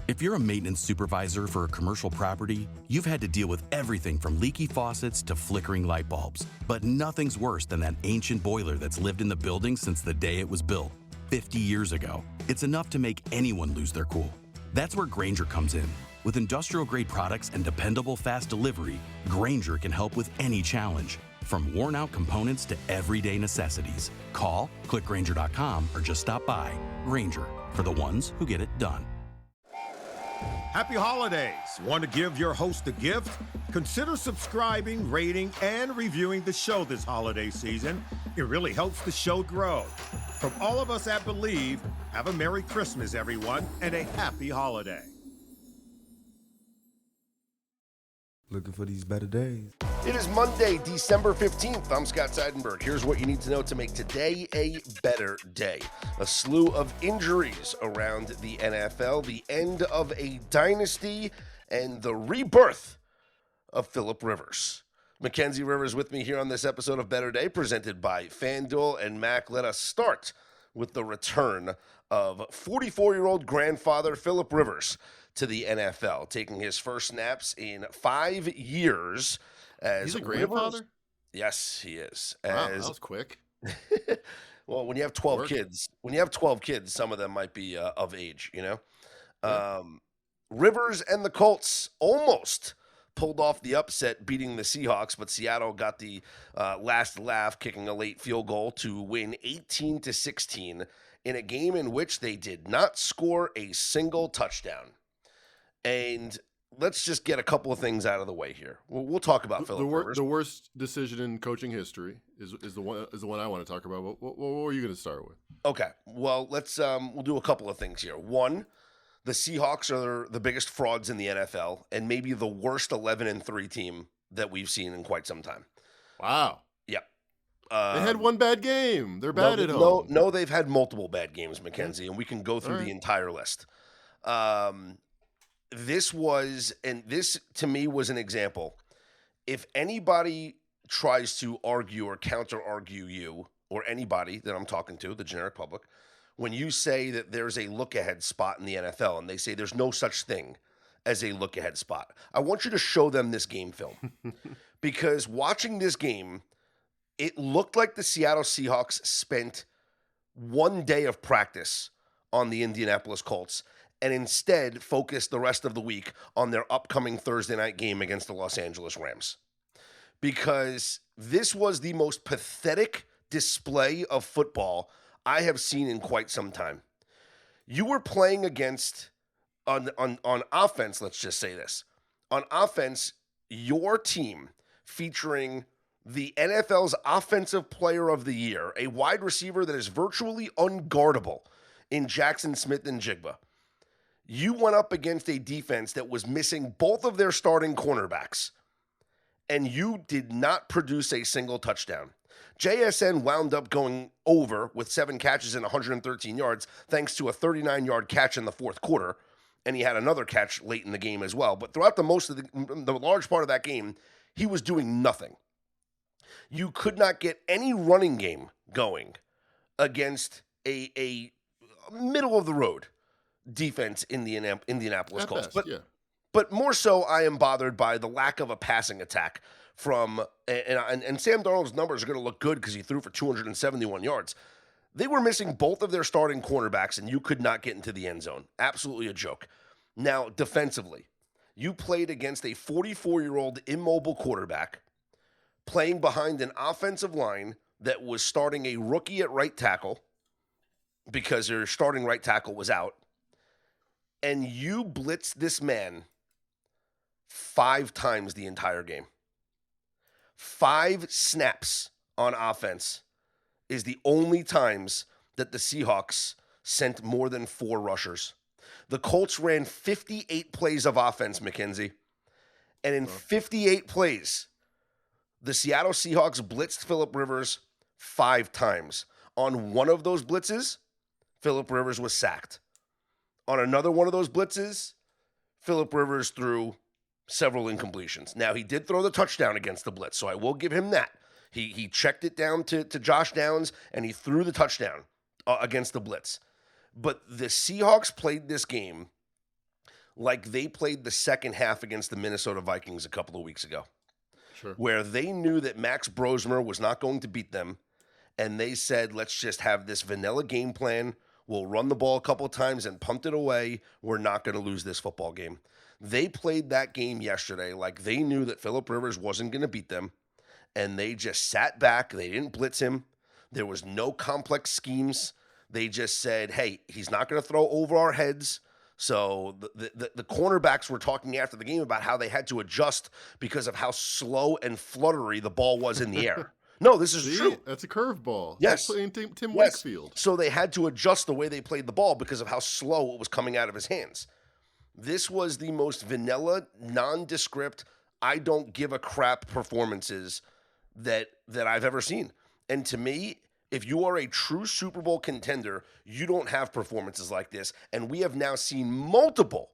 If you're a maintenance supervisor for a commercial property, you've had to deal with everything from leaky faucets to flickering light bulbs. But nothing's worse than that ancient boiler that's lived in the building since the day it was built, 50 years ago. It's enough to make anyone lose their cool. That's where Grainger comes in. With industrial-grade products and dependable fast delivery, Grainger can help with any challenge, from worn-out components to everyday necessities. Call, click Grainger.com, or just stop by. Grainger, for the ones who get it done. Happy holidays. Want to give your host a gift? Consider subscribing, rating, and reviewing the show this holiday season. It really helps the show grow. From all of us at Believe, have a Merry Christmas, everyone, and a happy holiday. Looking for these better days. It is Monday, December 15th. I'm Scott Seidenberg. Here's what you need to know to make today a better day. A slew of injuries around the NFL, the end of a dynasty, and the rebirth of Phillip Rivers. Mackenzie Rivers with me here on this episode of Better Day, presented by FanDuel. And Mac, let us start with the return of 44-year-old grandfather Phillip Rivers to the NFL, taking his first snaps in 5 years. He's a grandfather? Rivers, yes, he is. Wow, that was quick. Well, when you have 12 kids, some of them might be of age, you know? Yeah. Rivers and the Colts almost pulled off the upset, beating the Seahawks, but Seattle got the last laugh, kicking a late field goal to win 18-16 in a game in which they did not score a single touchdown. And let's just get a couple of things out of the way here. We'll talk about Phillip Rivers. The worst decision in coaching history is the one I want to talk about. What were you going to start with? Okay, well, let's we'll do a couple of things here. One, the Seahawks are the biggest frauds in the NFL and maybe the worst 11-3 team that we've seen in quite some time. Wow. Yeah. They had one bad game. They're bad at home. No, they've had multiple bad games, Mackenzie, and we can go through the entire list. This to me was an example. If anybody tries to argue or counter-argue you, or anybody that I'm talking to, the generic public, when you say that there's a look-ahead spot in the NFL and they say there's no such thing as a look-ahead spot, I want you to show them this game film. Because watching this game, it looked like the Seattle Seahawks spent one day of practice on the Indianapolis Colts and instead focused the rest of the week on their upcoming Thursday night game against the Los Angeles Rams. Because this was the most pathetic display of football I have seen in quite some time. You were playing against, on offense, let's just say this. On offense, your team featuring the NFL's Offensive Player of the Year, a wide receiver that is virtually unguardable in Jackson Smith-Njigba. You went up against a defense that was missing both of their starting cornerbacks, and you did not produce a single touchdown. JSN wound up going over with 7 catches and 113 yards, thanks to a 39-yard catch in the fourth quarter, and he had another catch late in the game as well. But throughout the large part of that game, he was doing nothing. You could not get any running game going against a middle-of-the-road defense in the Indianapolis Colts. But more so, I am bothered by the lack of a passing attack from, and Sam Darnold's numbers are going to look good because he threw for 271 yards. They were missing both of their starting cornerbacks, and you could not get into the end zone. Absolutely a joke. Now, defensively, you played against a 44-year-old immobile quarterback playing behind an offensive line that was starting a rookie at right tackle because their starting right tackle was out. And you blitzed this man 5 times the entire game. 5 snaps on offense is the only times that the Seahawks sent more than 4 rushers. The Colts ran 58 plays of offense, Mackenzie. And in 58 plays, the Seattle Seahawks blitzed Phillip Rivers 5 times. On one of those blitzes, Phillip Rivers was sacked. On another one of those blitzes, Phillip Rivers threw several incompletions. Now, he did throw the touchdown against the blitz, so I will give him that. He checked it down to Josh Downs, and he threw the touchdown against the blitz. But the Seahawks played this game like they played the second half against the Minnesota Vikings a couple of weeks ago, Sure. where they knew that Max Brosmer was not going to beat them, and they said, let's just have this vanilla game plan. We'll run the ball a couple of times and punt it away. We're not going to lose this football game. They played that game yesterday like they knew that Phillip Rivers wasn't going to beat them, and they just sat back. They didn't blitz him. There was no complex schemes. They just said, hey, he's not going to throw over our heads. So the cornerbacks were talking after the game about how they had to adjust because of how slow and fluttery the ball was in the air. No, this is true. That's a curveball. Yes. Like playing Tim Yes. Wakefield. So they had to adjust the way they played the ball because of how slow it was coming out of his hands. This was the most vanilla, nondescript, I don't give a crap performances that I've ever seen. And to me, if you are a true Super Bowl contender, you don't have performances like this. And we have now seen multiple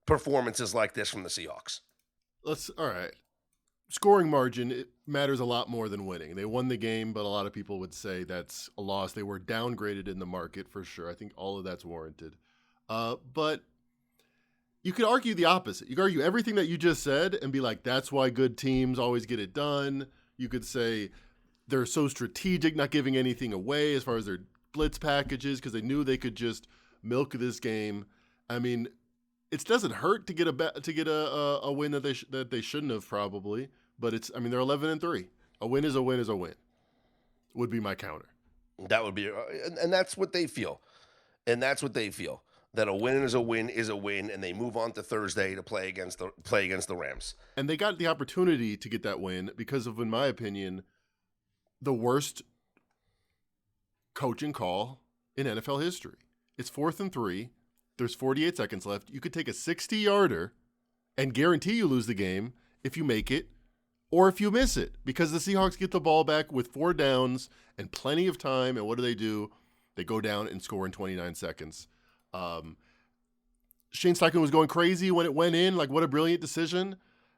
performances like this from the Seahawks. All right. Scoring margin, it matters a lot more than winning. They won the game, but a lot of people would say that's a loss. They were downgraded in the market for sure. I think all of that's warranted. But you could argue the opposite. You could argue everything that you just said and be like, that's why good teams always get it done. You could say they're so strategic, not giving anything away as far as their blitz packages because they knew they could just milk this game. I mean, it doesn't hurt to get a win that they shouldn't have probably, but they're 11-3. A win is a win is a win. Would be my counter. That would be, and that's what they feel, that a win is a win, and they move on to Thursday to play against the Rams. And they got the opportunity to get that win because of, in my opinion, the worst coaching call in NFL history. It's 4th and 3. There's 48 seconds left. You could take a 60-yarder and guarantee you lose the game if you make it or if you miss it because the Seahawks get the ball back with 4 downs and plenty of time. And what do? They go down and score in 29 seconds. Shane Steichen was going crazy when it went in. Like, what a brilliant decision.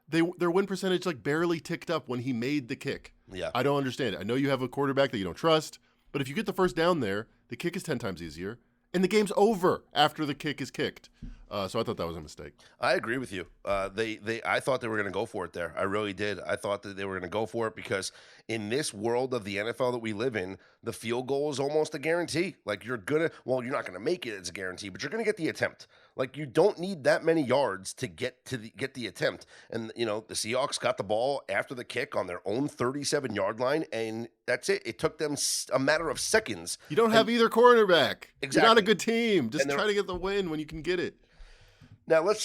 Their win percentage barely ticked up when he made the kick. Yeah. I don't understand it. I know you have a quarterback that you don't trust, but if you get the first down there, the kick is 10 times easier. And the game's over after the kick is kicked. So I thought that was a mistake. I agree with you. I thought they were going to go for it there. I really did. I thought that they were going to go for it because in this world of the NFL that we live in, the field goal is almost a guarantee. Like you're not going to make it as a guarantee, but you're going to get the attempt. Like you don't need that many yards to get the attempt. And the Seahawks got the ball after the kick on their own 37-yard line, and that's it. It took them a matter of seconds. You don't have either cornerback. Exactly. You're not a good team. Just try to get the win when you can get it. Now let's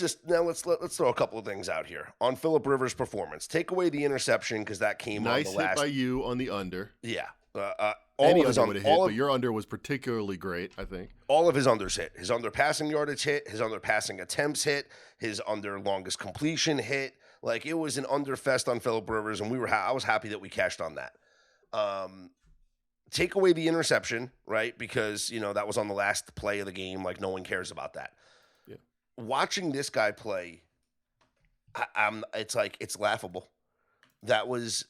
throw a couple of things out here on Phillip Rivers' performance. Take away the interception because that came nice on the last. Hit by you on the under. Yeah, Any under would have hit, but your under was particularly great. I think all of his unders hit. His under passing yardage hit. His under passing attempts hit. His under longest completion hit. Like it was an under fest on Phillip Rivers, and I was happy that we cashed on that. Take away the interception, right? Because that was on the last play of the game. Like no one cares about that. Watching this guy play, it's laughable. That was,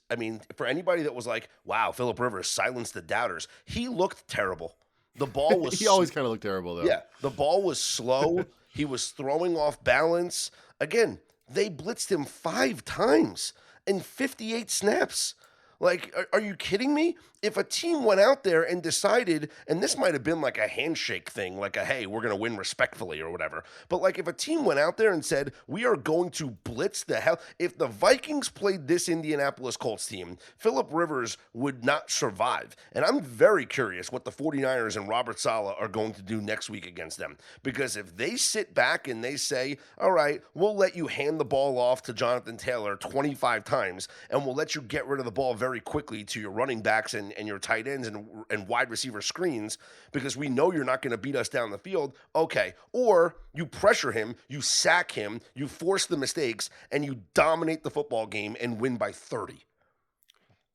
for anybody that was like, wow, Phillip Rivers silenced the doubters. He looked terrible. The ball was. He always kind of looked terrible, though. Yeah, the ball was slow. He was throwing off balance. Again, they blitzed him 5 times in 58 snaps. Like, are you kidding me? If a team went out there and decided, and this might have been like a handshake thing, like a, hey, we're going to win respectfully or whatever. But like if a team went out there and said, we are going to blitz the hell. If the Vikings played this Indianapolis Colts team, Phillip Rivers would not survive. And I'm very curious what the 49ers and Robert Saleh are going to do next week against them. Because if they sit back and they say, all right, we'll let you hand the ball off to Jonathan Taylor 25 times, and we'll let you get rid of the ball very quickly to your running backs and your tight ends and wide receiver screens because we know you're not going to beat us down the field. Okay. Or you pressure him, you sack him, you force the mistakes, and you dominate the football game and win by 30.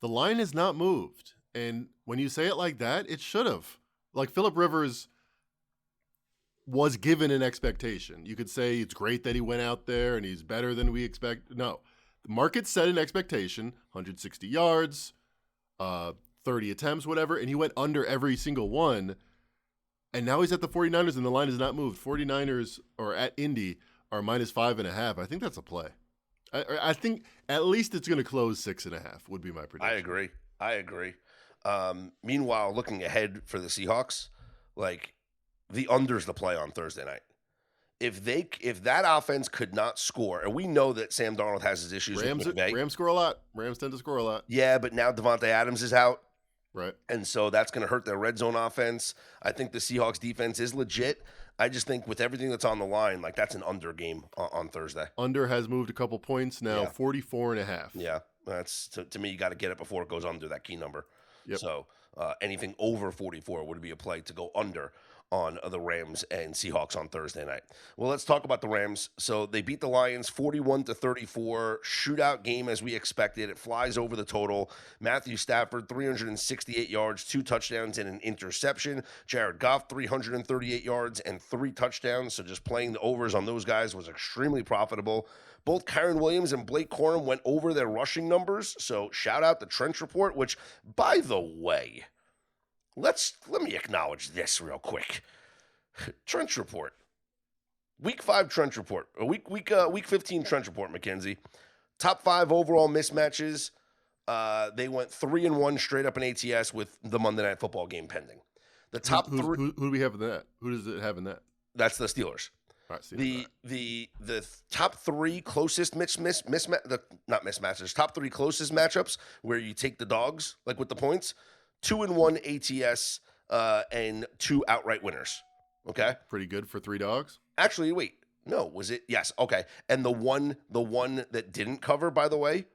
The line has not moved. And when you say it like that, it should have. Like Phillip Rivers was given an expectation. You could say it's great that he went out there and he's better than we expect. No. The market set an expectation, 160 yards, 30 attempts, whatever, and he went under every single one. And now he's at the 49ers and the line has not moved. 49ers are at Indy are -5.5, I think that's a play. I think at least it's going to close 6.5 would be my prediction. I agree. Meanwhile, looking ahead for the Seahawks, like the under's the play on Thursday night. If that offense could not score, and we know that Sam Darnold has his issues with McVay. Rams score a lot. Rams tend to score a lot. Yeah, but now Devontae Adams is out. Right. And so that's going to hurt their red zone offense. I think the Seahawks defense is legit. I just think with everything that's on the line, like that's an under game on Thursday. Under has moved a couple points now, 44.5. Yeah, that's to me, you got to get it before it goes under that key number. Yep. So anything over 44 would be a play to go under on the Rams and Seahawks on Thursday night. Well, let's talk about the Rams. So they beat the Lions 41-34, shootout game as we expected. It flies over the total. Matthew Stafford, 368 yards, 2 touchdowns and an interception. Jared Goff, 338 yards and 3 touchdowns. So just playing the overs on those guys was extremely profitable. Both Kyron Williams and Blake Corum went over their rushing numbers. So shout out the Trench Report, which, by the way, let me acknowledge this real quick. Trench Report. Week 5 Trench Report. Week 15 Trench Report, Mackenzie. Top 5 overall mismatches. They went 3-1 straight up in ATS with the Monday Night Football game pending. The top who do we have in that? Who does it have in that? That's the Steelers. All right, the top 3 closest not mismatches, top 3 closest matchups where you take the dogs, like with the points, 2-1 ATS and 2 outright winners. Okay, pretty good for 3 dogs. Actually, wait, no, was it? Yes, okay. And the one that didn't cover, by the way,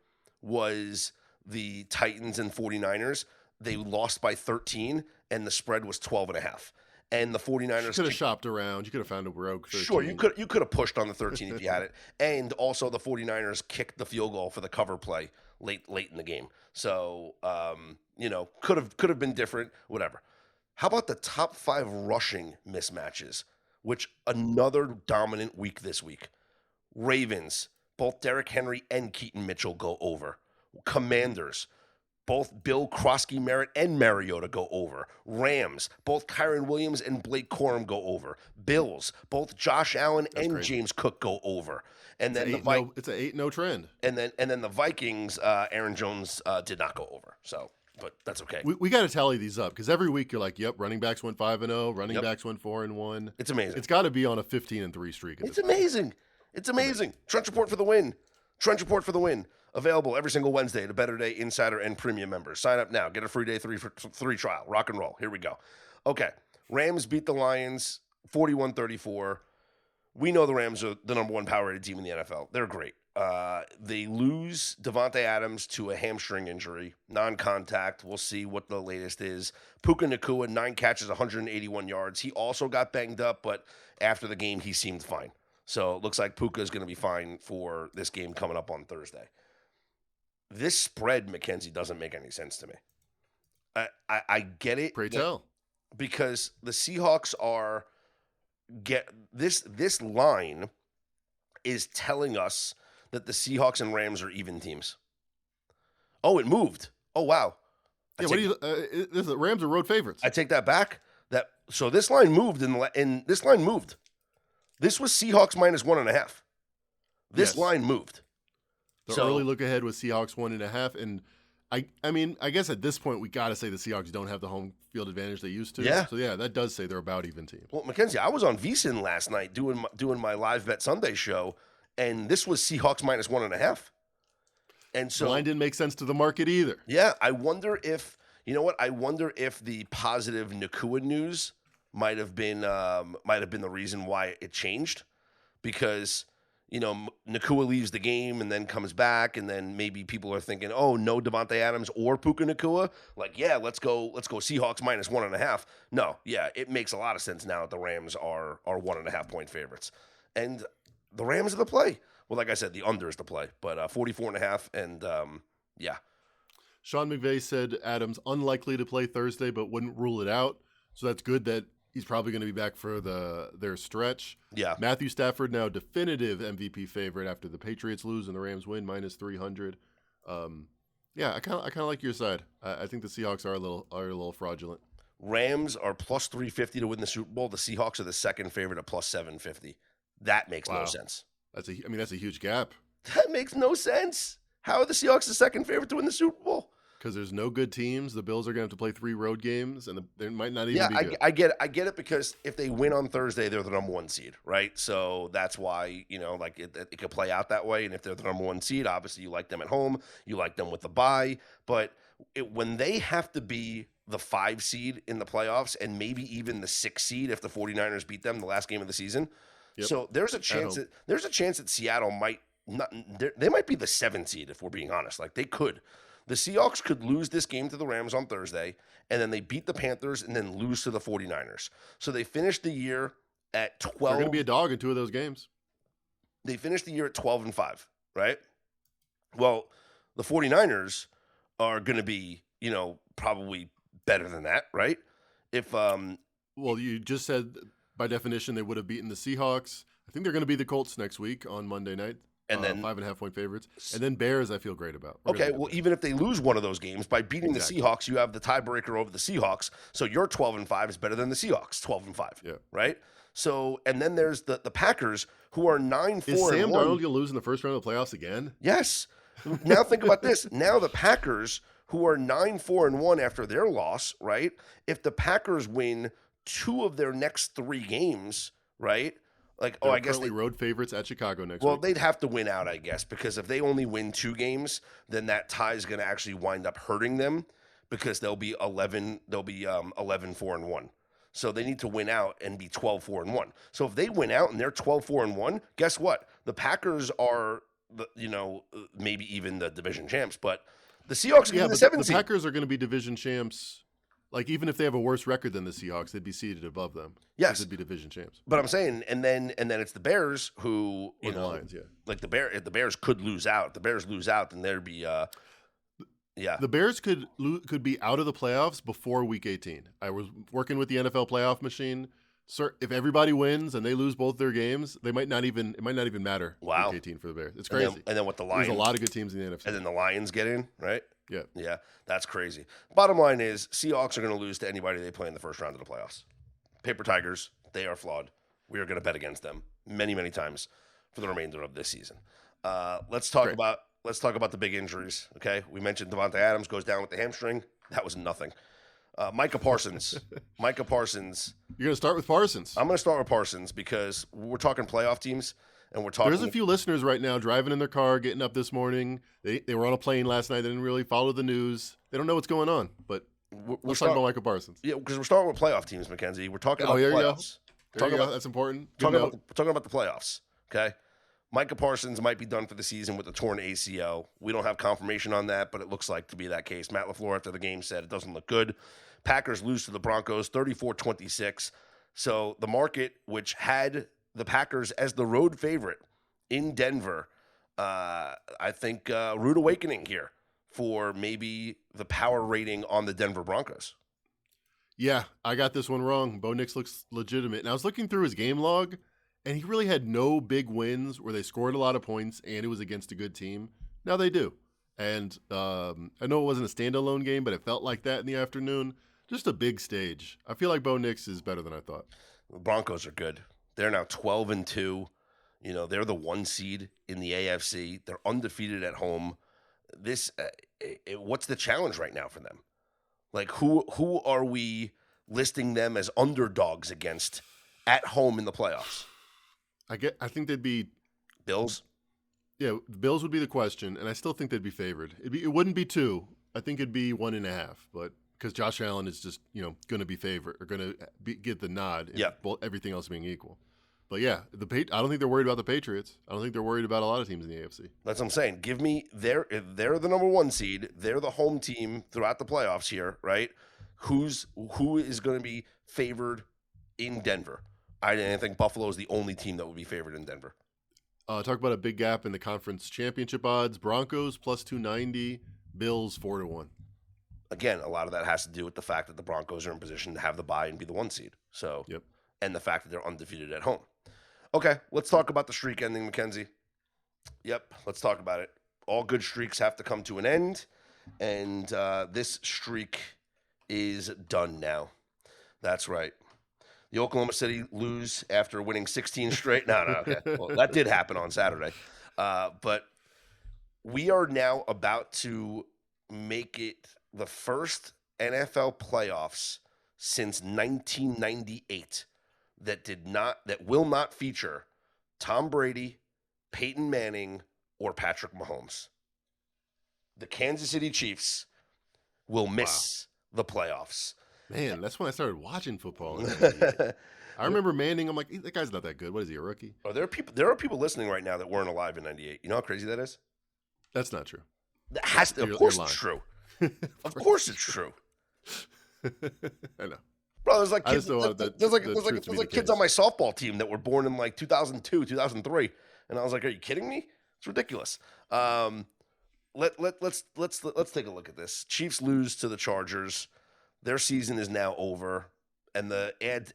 was the Titans and 49ers. They lost by 13, and the spread was 12.5. And the 49ers could have shopped around. You could have found a rogue 13. Sure, you could have pushed on the 13 if you had it. And also the 49ers kicked the field goal for the cover play late in the game. So, could have been different, whatever. How about the top 5 rushing mismatches, which another dominant week this week. Ravens, both Derrick Henry and Keaton Mitchell go over. Commanders, both Bill Krosky Merritt and Mariota go over. Rams, both Kyron Williams and Blake Corum go over. Bills, both Josh Allen and James Cook go over. And then it's an 8-0 trend. And then the Vikings, Aaron Jones did not go over. So, but that's okay. We got to tally these up because every week you're like, yep, running backs went 5-0, running backs went 4-1. It's amazing. It's got to be on a 15-3 streak. It's amazing. It's amazing. Trench Report for the win. Trench Report for the win. Available every single Wednesday to Better Day Insider and Premium members. Sign up now. Get a free day 3 trial. Rock and roll. Here we go. Okay. Rams beat the Lions 41-34. We know the Rams are the number 1 power rated team in the NFL. They're great. They lose Devontae Adams to a hamstring injury, non-contact. We'll see what the latest is. Puka Nacua, 9 catches, 181 yards. He also got banged up, but after the game, he seemed fine. So it looks like Puka is going to be fine for this game coming up on Thursday. This spread, Mackenzie, doesn't make any sense to me. I get it. Pray tell. Because the Seahawks this line is telling us that the Seahawks and Rams are even teams. Oh, it moved. Oh, wow. The Rams are road favorites. I take that back. So this line moved and this line moved. This was Seahawks -1.5. This line moved. The early look ahead was Seahawks 1.5, and I mean, I guess at this point we got to say the Seahawks don't have the home field advantage they used to. Yeah. So yeah, that does say they're about even teams. Well, Mackenzie, I was on VSiN last night doing my live bet Sunday show, and this was Seahawks -1.5. And so the line didn't make sense to the market either. Yeah, I wonder if the positive Nacua news might have been the reason why it changed, because Nacua leaves the game and then comes back, and then maybe people are thinking, oh, no Devontae Adams or Puka Nacua. Like, yeah, let's go Seahawks -1.5. No, yeah, it makes a lot of sense now that the Rams are 1.5 point favorites. And the Rams are the play. Well, like I said, the under is the play, but 44.5, and yeah. Sean McVay said Adams unlikely to play Thursday, but wouldn't rule it out. So that's good that he's probably going to be back for their stretch. Yeah. Matthew Stafford now definitive MVP favorite after the Patriots lose and the Rams win -300. Yeah, I kind of like your side. I think the Seahawks are a little fraudulent. Rams are +350 to win the Super Bowl. The Seahawks are the second favorite at +750. That makes no Wow. sense. That's a huge gap That makes no sense. How are the Seahawks the second favorite to win the Super Bowl? because there's no good teams. The Bills are going to have to play 3 road games, and they might not even Yeah, be good. I get it because if they win on Thursday, they're the number 1 seed, right? So that's why, like it could play out that way. And if they're the number 1 seed, obviously you like them at home, you like them with the bye. But when they have to be the 5 seed in the playoffs and maybe even the 6 seed if the 49ers beat them the last game of the season. Yep. So there's a chance that Seattle might not, they might be the 7 seed if we're being honest. Like they could. The Seahawks could lose this game to the Rams on Thursday, and then they beat the Panthers and then lose to the 49ers. So they finished the year at 12. They're going to be a dog in 2 of those games. They finished the year at 12-5, right? Well, the 49ers are going to be, probably better than that, right? If Well, you just said by definition they would have beaten the Seahawks. I think they're going to be the Colts next week on Monday night. And then 5.5 point favorites. And then Bears, I feel great about. Okay, well, even if they lose one of those games, by beating the Seahawks, you have the tiebreaker over the Seahawks. So your 12-5 is better than the Seahawks 12-5. Yeah. Right. So, and then there's the Packers who are 9-4. Is Sam Darnold going to lose in the first round of the playoffs again? Yes. Now think about this. Now the Packers who are 9-4 after their loss, right? If the Packers win 2 of their next 3 games, right? Like, They're I guess currently road favorites at Chicago next well, week. they'd have to win out, I guess, because if they only win 2 games, then that tie is going to actually wind up hurting them because they'll be 11-4-1. So they need to win out and be 12-4-1. So if they win out and they're 12-4-1, guess what? The Packers are maybe even the division champs, but the Seahawks are the 7th the seed. Packers are going to be division champs. Like, even if they have a worse record than the Seahawks, they'd be seated above them. Yes. They'd be division champs. But I'm saying, and then it's the Bears who, Or the Lions, yeah. like the Bears could lose out. If the Bears lose out, then there'd be, The Bears could be out of the playoffs before Week 18. I was working with the NFL playoff machine. Sir, if everybody wins and they lose both their games, it might not even matter. Wow. Week 18 for the Bears. It's crazy. And then what the Lions? There's a lot of good teams in the NFC. And then the Lions get in, right? Yeah. Yeah, that's crazy. Bottom line is, Seahawks are going to lose to anybody they play in the first round of the playoffs. Paper Tigers, they are flawed. We are going to bet against them many, many times for the remainder of this season. Let's talk about the big injuries. Okay, we mentioned Devontae Adams goes down with the hamstring. That was nothing. Micah Parsons. You're going to start with Parsons. I'm going to start with Parsons because we're talking playoff teams. And we're talking. There's a few listeners right now driving in their car, getting up this morning. They were on a plane last night. They didn't really follow the news. They don't know what's going on. But we're talking about Micah Parsons. Yeah, because we're starting with playoff teams, Mackenzie. We're talking about here you go. playoffs. There you go. That's important. Talking about the playoffs. Okay, Micah Parsons might be done for the season with a torn ACL. We don't have confirmation on that, but it looks like to be that case. Matt LaFleur after the game said it doesn't look good. Packers lose to the Broncos 34-26. So the market, which had the Packers as the road favorite in Denver, I think rude awakening here for maybe the power rating on the Denver Broncos. Yeah, I got this one wrong. Bo Nix looks legitimate. And I was looking through his game log, and he really had no big wins where they scored a lot of points and it was against a good team. Now they do. And I know it wasn't a standalone game, but it felt like that in the afternoon. Just a big stage. I feel like Bo Nix is better than I thought. The Broncos are good. They're now 12-2. They're the 1 seed in the AFC. They're undefeated at home. What's the challenge right now for them? Like, who are we listing them as underdogs against at home in the playoffs? I think they'd be Bills. Yeah, the Bills would be the question, and I still think they'd be favored. It wouldn't be 2. I think it'd be 1.5, but because Josh Allen is just going to be favored or going to get the nod. Everything else being equal. But yeah, I don't think they're worried about the Patriots. I don't think they're worried about a lot of teams in the AFC. That's what I'm saying. Give me they're the number 1 seed. They're the home team throughout the playoffs here, right? Who is going to be favored in Denver? I think Buffalo is the only team that would be favored in Denver. Talk about a big gap in the conference championship odds. Broncos plus 290, Bills 4-1. Again, a lot of that has to do with the fact that the Broncos are in position to have the bye and be the 1 seed. So, yep. And the fact that they're undefeated at home. Okay, let's talk about the streak ending, Mackenzie. Yep, let's talk about it. All good streaks have to come to an end, and this streak is done now. That's right. The Oklahoma City lose after winning 16 straight. No, okay. Well, that did happen on Saturday. But we are now about to make it the first NFL playoffs since 1998 that will not feature Tom Brady, Peyton Manning, or Patrick Mahomes. The Kansas City Chiefs will miss the playoffs. Man, that's when I started watching football. I remember Manning. I'm like, that guy's not that good. What is he, a rookie? Oh, there are people listening right now that weren't alive in '98. You know how crazy that is? That's not true. Of course it's true. Of course it's true. I know. Bro, there's like kids, there's like kids on my softball team that were born in like 2002, 2003, and I was like, "Are you kidding me? It's ridiculous." Let's take a look at this. Chiefs lose to the Chargers. Their season is now over, and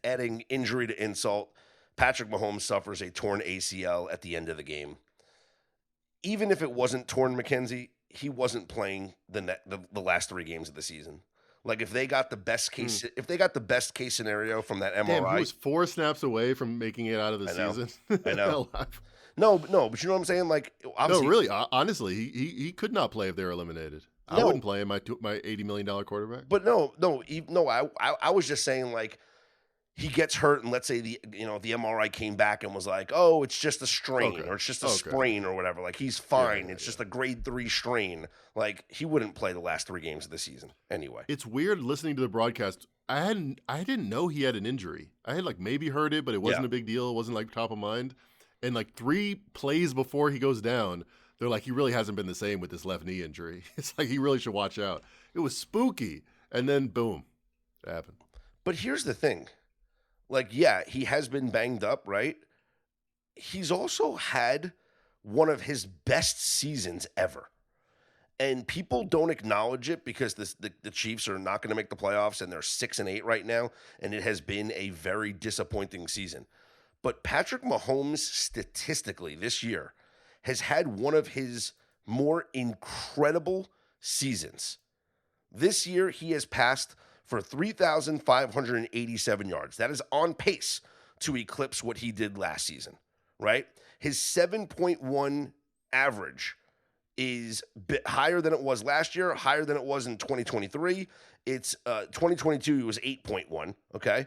adding injury to insult, Patrick Mahomes suffers a torn ACL at the end of the game. Even if it wasn't torn, Mackenzie, he wasn't playing the last 3 games of the season. Like if they got the best case, scenario from that MRI, damn, he was 4 snaps away from making it out of the season. I know. No, but you know what I'm saying? Like, obviously, no, really, honestly, he could not play if they were eliminated. I wouldn't play him, my $80 million quarterback. But no. I was just saying, like, he gets hurt, and let's say the MRI came back and was like, oh, it's just a strain or it's just a sprain or whatever. Like, he's fine. It's just a grade 3 strain. Like, he wouldn't play the last 3 games of the season anyway. It's weird listening to the broadcast. I didn't know he had an injury. I had like maybe heard it, but it wasn't a big deal. It wasn't like top of mind. And like 3 plays before he goes down, they're like, he really hasn't been the same with this left knee injury. It's like he really should watch out. It was spooky. And then boom, it happened. But here's the thing. Like, yeah, he has been banged up, right? He's also had one of his best seasons ever. And people don't acknowledge it because the Chiefs are not going to make the playoffs, and they're 6-8 right now, and it has been a very disappointing season. But Patrick Mahomes, statistically, this year, has had one of his more incredible seasons. This year, he has passed for 3,587 yards. That is on pace to eclipse what he did last season, right? His 7.1 average is a bit higher than it was last year, higher than it was in 2023. It's 2022, it was 8.1, okay?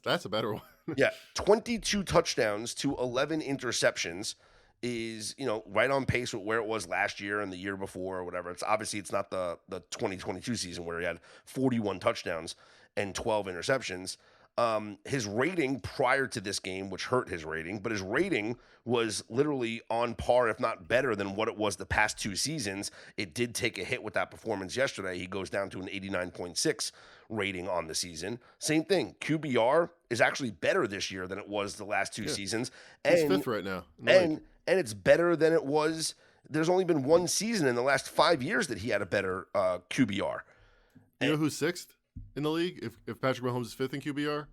That's a better one. Yeah, 22 touchdowns to 11 interceptions is, right on pace with where it was last year and the year before or whatever. It's not the 2022 season where he had 41 touchdowns and 12 interceptions. His rating prior to this game, which hurt his rating, but his rating was literally on par, if not better than what it was the past 2 seasons. It did take a hit with that performance yesterday. He goes down to an 89.6 rating on the season. Same thing. QBR is actually better this year than it was the last 2 seasons. And he's 5th right now. And it's better than it was. There's only been 1 season in the last 5 years that he had a better QBR. You know who's 6th in the league? If Patrick Mahomes is 5th in QBR?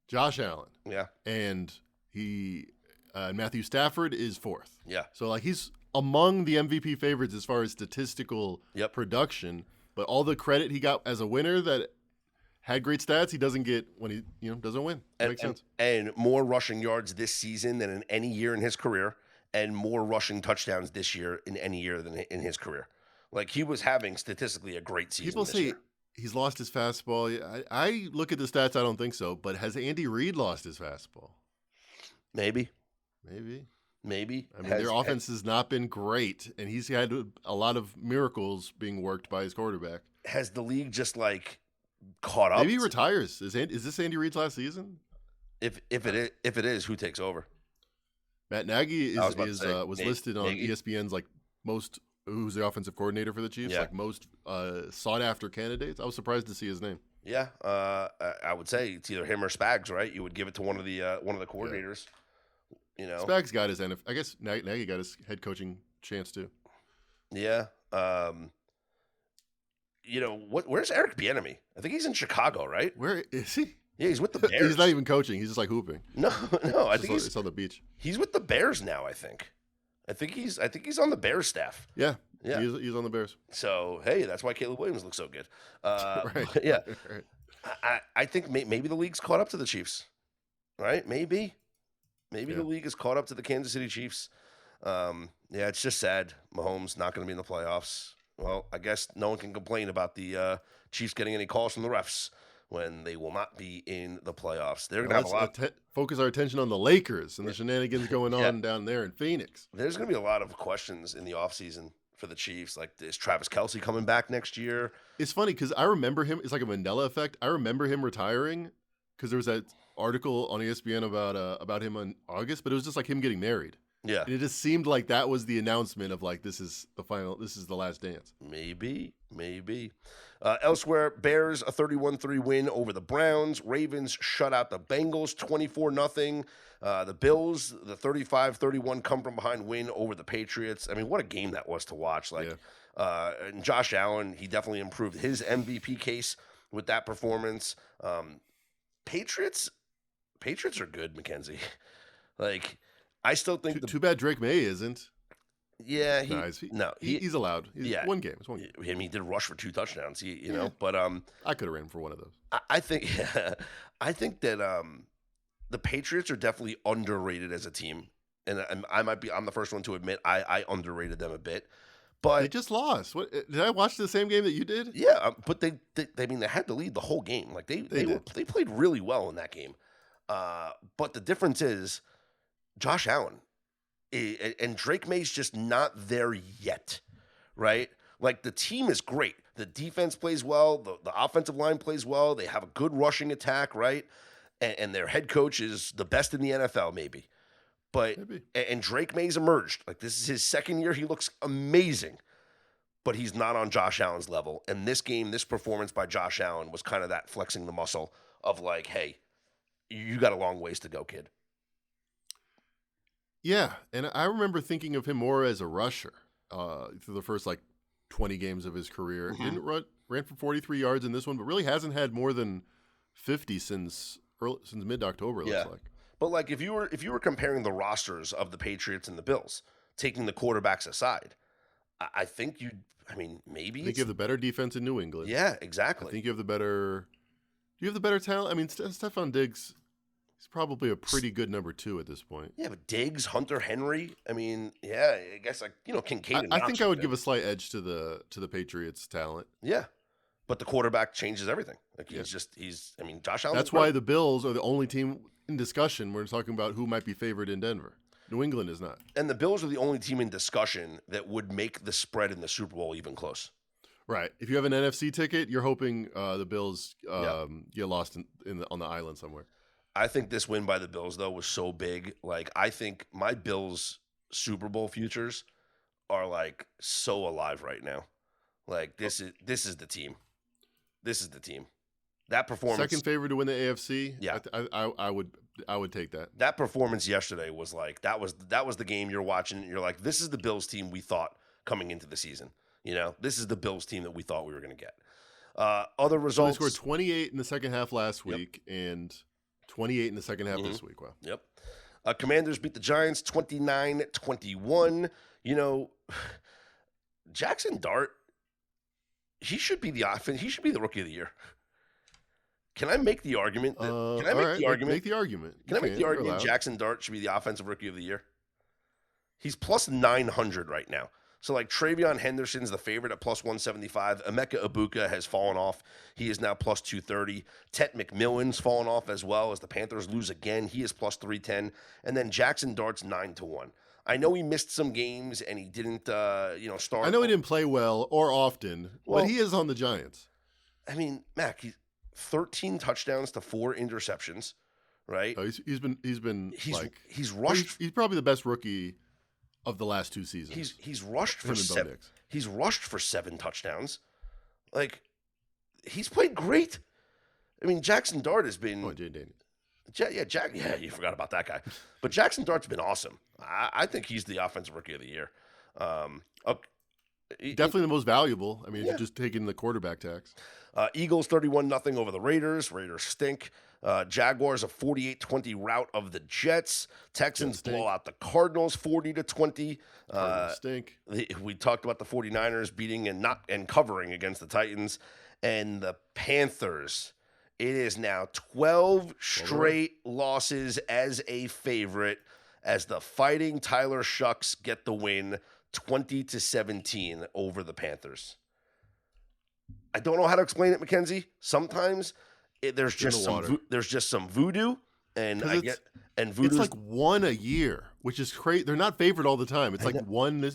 Josh Allen. Yeah. And Matthew Stafford is 4th. Yeah. So like he's among the MVP favorites as far as statistical production, but all the credit he got as a winner that had great stats, he doesn't get when he doesn't win. Makes sense. And more rushing yards this season than in any year in his career, and more rushing touchdowns this year in any year than in his career. Like, he was having statistically a great season. People say he's lost his fastball. I look at the stats, I don't think so. But has Andy Reid lost his fastball? Maybe. I mean, their offense has not been great, and he's had a lot of miracles being worked by his quarterback. Has the league just caught up? Maybe he retires. Is this Andy Reid's last season? If it is, who takes over? Matt Nagy was listed on ESPN's who's the offensive coordinator for the Chiefs, most sought after candidates. I was surprised to see his name. Yeah, I would say it's either him or Spags, right? You would give it to one of the coordinators. Spags got his I guess Nagy got his head coaching chance too. Yeah. Where's Eric Bieniemy? I think he's in Chicago, right? Where is he? Yeah, he's with the Bears. He's not even coaching. He's just hooping. No. I think it's on the beach. He's with the Bears now. I think he's on the Bears staff. Yeah. He's on the Bears. So hey, that's why Caleb Williams looks so good. Right. Yeah. Right. I think maybe the league's caught up to the Chiefs, right? Maybe Yeah. the league is caught up to the Kansas City Chiefs. Yeah, it's just sad. Mahomes not going to be in the playoffs. Well, I guess no one can complain about the Chiefs getting any calls from the refs when they will not be in the playoffs. They're going to have a lot. Focus our attention on the Lakers and the shenanigans going Yeah. on down there in Phoenix. There's going to be a lot of questions in the offseason for the Chiefs. Like, is Travis Kelce coming back next year? It's funny because I remember him. It's like a Mandela effect. I remember him retiring because there was that article on ESPN about him in August, but it was just like him getting married. Yeah. And it just seemed like that was the announcement of like, this is the last dance. Maybe. Elsewhere, Bears a 31-3 win over the Browns. Ravens shut out the Bengals 24-0. The Bills, the 35-31 come from behind win over the Patriots. I mean, what a game that was to watch. Like, and Josh Allen, he definitely improved his MVP case with that performance. Patriots are good, Mackenzie. Like, I still think too bad Drake May isn't. Yeah, he's allowed. One game. It's one game. I mean, he did rush for 2 touchdowns. You know, but I could have ran for one of those. I think that the Patriots are definitely underrated as a team, and I'm the first one to admit I underrated them a bit. But they just lost. What did I watch the same game that you did? Yeah, but they had to lead the whole game. Like they played really well in that game. But the difference is Josh Allen and Drake May's just not there yet, right? Like the team is great. The defense plays well. The offensive line plays well. They have a good rushing attack, right? And their head coach is the best in the NFL, maybe. But and Drake May's emerged. Like this is his second year. He looks amazing, but he's not on Josh Allen's level. And this game, this performance by Josh Allen was kind of that flexing the muscle of like, hey, you got a long ways to go, kid. Yeah, and I remember thinking of him more as a rusher through the first 20 games of his career. Mm-hmm. Didn't ran for 43 yards in this one, but really hasn't had more than 50 since mid-October. It looks like. But if you were comparing the rosters of the Patriots and the Bills, taking the quarterbacks aside, I think maybe I think you have the better defense in New England. Yeah, exactly. I think you have the better. Do you have the better talent? I mean, Stephon Diggs. He's probably a pretty good number 2 at this point. Yeah, but Diggs, Hunter Henry. I mean, yeah, I guess Kincaid. I think I would give a slight edge to the Patriots' talent. Yeah, but the quarterback changes everything. Josh Allen. That's why the Bills are the only team in discussion. We're talking about who might be favored in Denver. New England is not. And the Bills are the only team in discussion that would make the spread in the Super Bowl even close. Right. If you have an NFC ticket, you're hoping the Bills get lost on the island somewhere. I think this win by the Bills, though, was so big. I think my Bills Super Bowl futures are so alive right now. This is the team. This is the team. That performance. Second favorite to win the AFC. Yeah, I would take that. That performance yesterday was that was the game you're watching. And you're like, this is the Bills team we thought coming into the season. This is the Bills team that we thought we were going to get. Other results. So they scored 28 in the second half last week and 28 in the second half this week. Wow. Yep. Commanders beat the Giants 29-21. Jackson Dart, he should be the offense. He should be the rookie of the year. Can I make the argument? Can I make the argument? Make the argument. Can I make the argument Jackson Dart should be the offensive rookie of the year? He's plus 900 right now. So Travion Henderson's the favorite at plus 175. Emeka Ibuka has fallen off. He is now plus 230. Tet McMillan's fallen off as well as the Panthers lose again. He is plus 310. And then Jackson Dart's 9-1. I know he missed some games and he didn't, start. I know he didn't play well or often, but he is on the Giants. I mean, Mac, he's 13 touchdowns to 4 interceptions, right? Oh, he's rushed. He's probably the best rookie of the last 2 seasons. He's rushed for 7. He's rushed for 7 touchdowns. He's played great. I mean, Jackson Dart has been. Oh, Jay Daniels. Yeah, you forgot about that guy. But Jackson Dart's been awesome. I think he's the offensive rookie of the year. Definitely the most valuable. I mean, if you're just taking the quarterback tax. Eagles 31-0 over the Raiders. Raiders stink. Jaguars a 48-20 rout of the Jets. Texans blow out the Cardinals 40-20. Stink. We talked about the 49ers beating and covering against the Titans. And the Panthers It is now 12 straight losses as a favorite as the Fighting Tyler Shucks get the win 20-17 over the Panthers. I don't know how to explain it, Mackenzie. Sometimes there's just some voodoo, and voodoo. It's like one a year, which is crazy. They're not favored all the time. It's like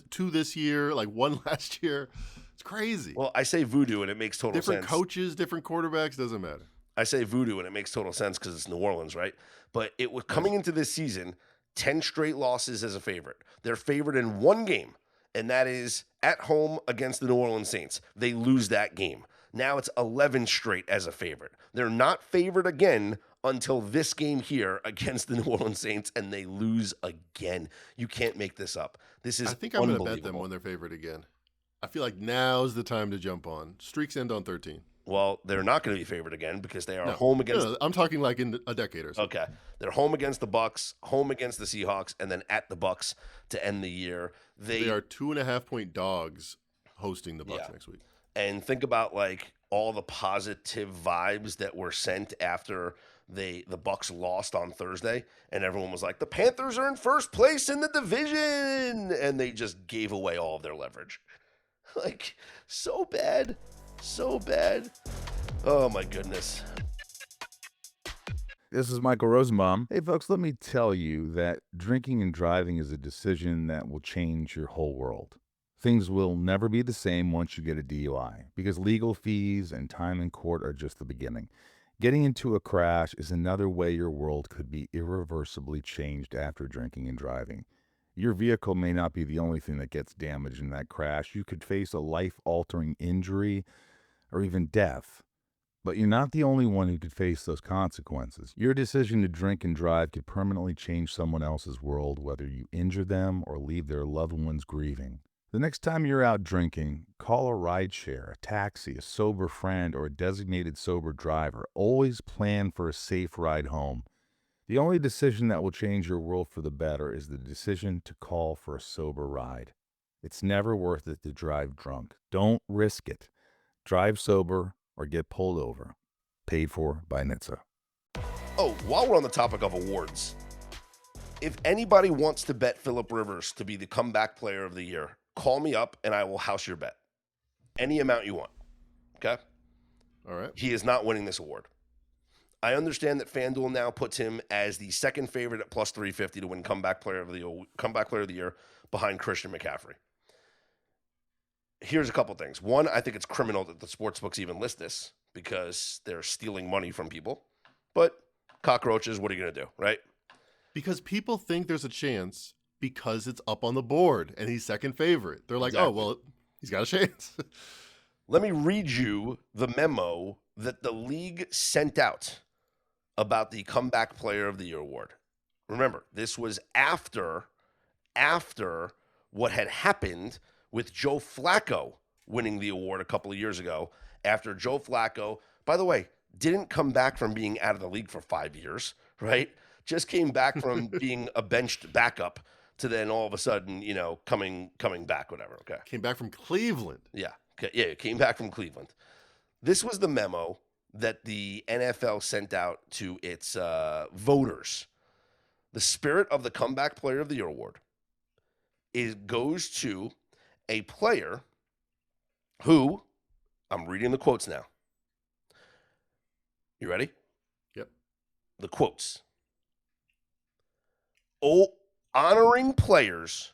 two this year, like one last year. It's crazy. Well, I say voodoo, and it makes total sense. Different coaches, different quarterbacks, doesn't matter. I say voodoo, and it makes total sense because it's New Orleans, right? But it was coming into this season, 10 straight losses as a favorite. They're favored in one game, and that is at home against the New Orleans Saints. They lose that game. Now it's 11 straight as a favorite. They're not favored again until this game here against the New Orleans Saints, and they lose again. You can't make this up. This is I think I'm going to bet them when they're favored again. I feel like now's the time to jump on. Streaks end on 13. Well, they're not going to be favored again because they are home against. No, I'm talking like in a decade or so. Okay, they're home against the Bucks, home against the Seahawks, and then at the Bucks to end the year. They are 2.5-point dogs hosting the Bucks next week. And think about like all the positive vibes that were sent after the Bucks lost on Thursday, and everyone was like, "The Panthers are in first place in the division," and they just gave away all of their leverage. Like so bad. So bad. Oh, my goodness. This is Michael Rosenbaum. Hey, folks, let me tell you that drinking and driving is a decision that will change your whole world. Things will never be the same once you get a DUI because legal fees and time in court are just the beginning. Getting into a crash is another way your world could be irreversibly changed after drinking and driving. Your vehicle may not be the only thing that gets damaged in that crash. You could face a life-altering injury or even death. But you're not the only one who could face those consequences. Your decision to drink and drive could permanently change someone else's world, whether you injure them or leave their loved ones grieving. The next time you're out drinking, call a rideshare, a taxi, a sober friend, or a designated sober driver. Always plan for a safe ride home. The only decision that will change your world for the better is the decision to call for a sober ride. It's never worth it to drive drunk. Don't risk it. Drive sober or get pulled over. Paid for by NHTSA. Oh, while we're on the topic of awards, if anybody wants to bet Phillip Rivers to be the comeback player of the year, call me up and I will house your bet. Any amount you want. Okay? All right. He is not winning this award. I understand that FanDuel now puts him as the second favorite at plus 350 to win comeback player of the year behind Christian McCaffrey. Here's a couple things. One, I think it's criminal that the sportsbooks even list this because they're stealing money from people. But cockroaches, what are you going to do, right? Because people think there's a chance because it's up on the board and he's second favorite. They're like, exactly. Oh, well, he's got a chance. Let me read you the memo that the league sent out about the comeback player of the year award. Remember, this was after what had happened with Joe Flacco winning the award a couple of years ago, after Joe Flacco, by the way, didn't come back from being out of the league for 5 years, right? Just came back from being a benched backup to then all of a sudden, coming back, whatever, okay? Came back from Cleveland. Yeah, came back from Cleveland. This was the memo that the NFL sent out to its voters. The spirit of the comeback player of the year award goes to a player who, I'm reading the quotes now. You ready? Yep. The quotes. Honoring players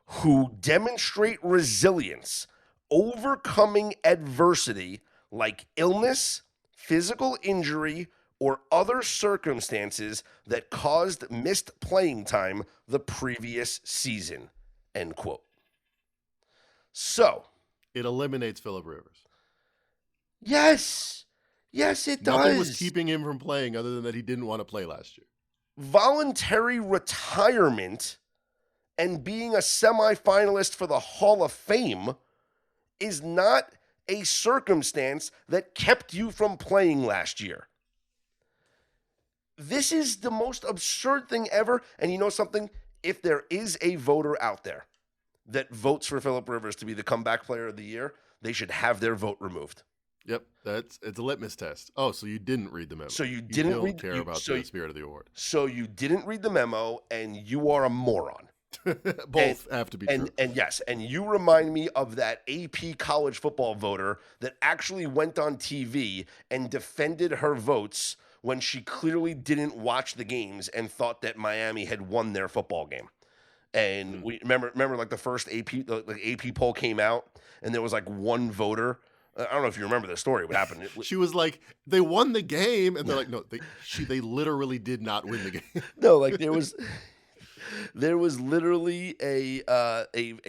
who demonstrate resilience, overcoming adversity like illness, physical injury, or other circumstances that caused missed playing time the previous season, end quote. So. It eliminates Phillip Rivers. Yes. Yes, it does. Nothing was keeping him from playing other than that he didn't want to play last year. Voluntary retirement and being a semifinalist for the Hall of Fame is not a circumstance that kept you from playing last year. This is the most absurd thing ever. And you know something? If there is a voter out there that votes for Phillip Rivers to be the comeback player of the year, they should have their vote removed. Yep, it's a litmus test. Oh, so you didn't read the memo. So you didn't don't read care about the spirit of the award. So you didn't read the memo, and you are a moron. Both have to be true. And yes, and you remind me of that AP college football voter that actually went on TV and defended her votes when she clearly didn't watch the games and thought that Miami had won their football game. And we remember like the first AP poll came out, and there was like one voter. I don't know if you remember the story. What happened? She was like, "They won the game," and they're like, "No, they literally did not win the game." No, like there was literally a